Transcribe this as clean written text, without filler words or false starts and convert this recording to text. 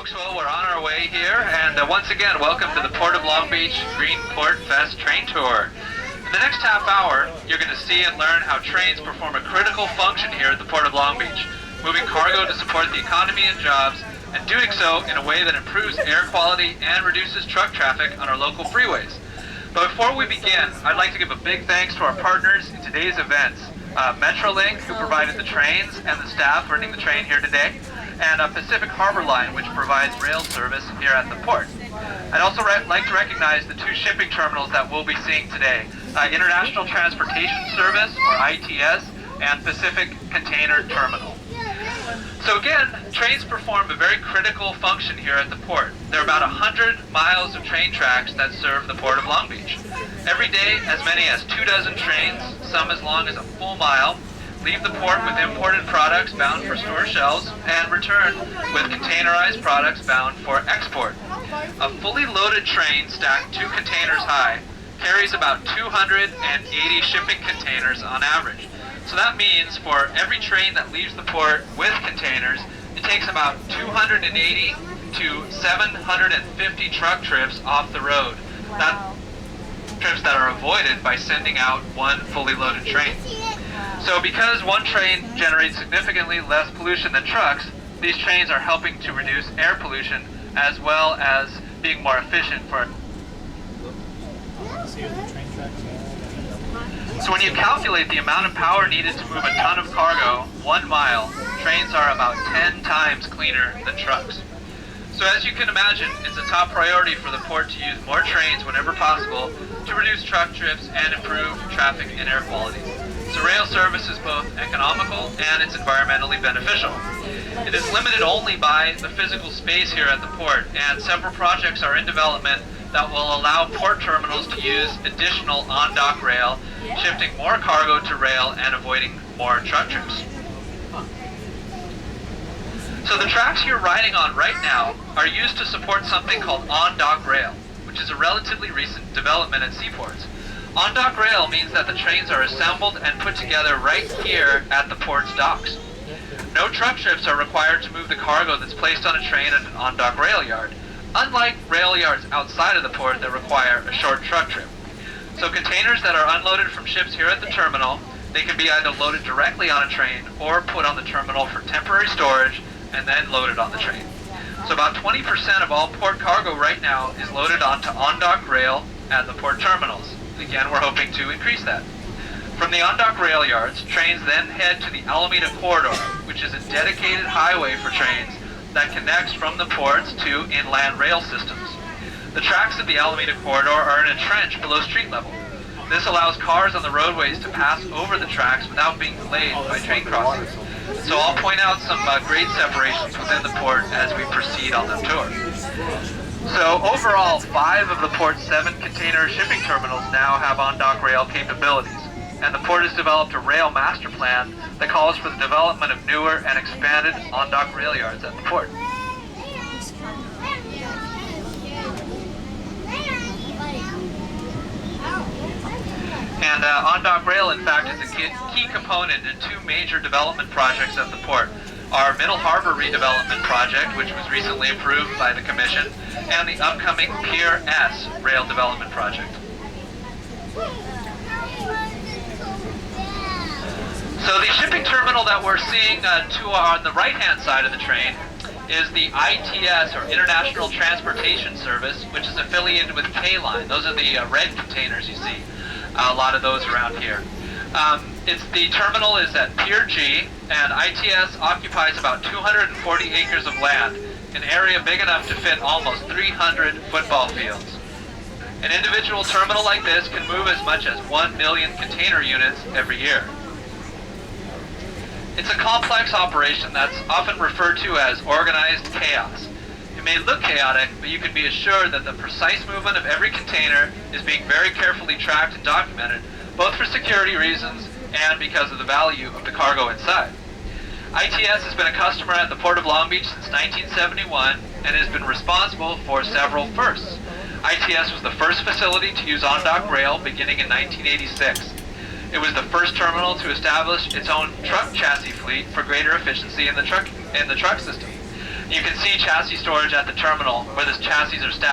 folks. Well, we're on our way here, and once again, welcome to the Port of Long Beach Greenport Fest Train Tour. In the next half hour, you're going to see and learn how trains perform a critical function here at the Port of Long Beach, moving cargo to support the economy and jobs, and doing so in a way that improves air quality and reduces truck traffic on our local freeways. But before we begin, I'd like to give a big thanks to our partners in today's events, Metrolink, who provided the trains and the staff running the train here today, and Pacific Harbor Line, which provides rail service here at the port. I'd also like to recognize the two shipping terminals that we'll be seeing today, International Transportation Service, or ITS, and Pacific Container Terminal. So again, trains perform a very critical function here at the port. There are about 100 miles of train tracks that serve the Port of Long Beach. Every day, as many as 24 trains, some as long as a full mile, leave the port with imported products bound for store shelves and return with containerized products bound for export. A fully loaded train stacked 2 containers high carries about 280 shipping containers on average. So that means for every train that leaves the port with containers, it takes about 280 to 750 truck trips off the road. Trips that are avoided by sending out one fully loaded train. So because one train generates significantly less pollution than trucks, these trains are helping to reduce air pollution as well as being more efficient for. So when you calculate the amount of power needed to move a ton of cargo 1 mile, trains are about 10 times cleaner than trucks. So as you can imagine, it's a top priority for the port to use more trains whenever possible to reduce truck trips and improve traffic and air quality. So rail service is both economical and it's environmentally beneficial. It is limited only by the physical space here at the port, and several projects are in development that will allow port terminals to use additional on-dock rail, shifting more cargo to rail and avoiding more truck trips. So the tracks you're riding on right now are used to support something called on-dock rail, which is a relatively recent development at seaports. On-dock rail means that the trains are assembled and put together right here at the port's docks. No truck trips are required to move the cargo that's placed on a train at an on-dock rail yard, unlike rail yards outside of the port that require a short truck trip. So containers that are unloaded from ships here at the terminal, they can be either loaded directly on a train or put on the terminal for temporary storage and then loaded on the train. So about 20% of all port cargo right now is loaded onto on-dock rail at the port terminals. Again, we're hoping to increase that. From the on-dock rail yards, trains then head to the Alameda Corridor, which is a dedicated highway for trains that connects from the ports to inland rail systems. The tracks of the Alameda Corridor are in a trench below street level. This allows cars on the roadways to pass over the tracks without being delayed by train crossings. So I'll point out some grade separations within the port as we proceed on the tour. So overall, 5 of the port's 7 container shipping terminals now have on-dock rail capabilities, and the port has developed a rail master plan that calls for the development of newer and expanded on-dock rail yards at the port. And on-dock rail, in fact, is a key component in 2 major development projects at the port. Our Middle Harbor redevelopment project, which was recently approved by the Commission, and the upcoming Pier S rail development project. So the shipping terminal that we're seeing on the right-hand side of the train is the ITS, or International Transportation Service, which is affiliated with K-Line. Those are the red containers you see. A lot of those around here. The terminal is at Pier G, and ITS occupies about 240 acres of land, an area big enough to fit almost 300 football fields. An individual terminal like this can move as much as 1 million container units every year. It's a complex operation that's often referred to as organized chaos. It may look chaotic, but you can be assured that the precise movement of every container is being very carefully tracked and documented, both for security reasons and because of the value of the cargo inside. ITS has been a customer at the Port of Long Beach since 1971 and has been responsible for several firsts. ITS was the first facility to use on-dock rail beginning in 1986. It was the first terminal to establish its own truck chassis fleet for greater efficiency in the truck system. You can see chassis storage at the terminal where the chassis are stacked.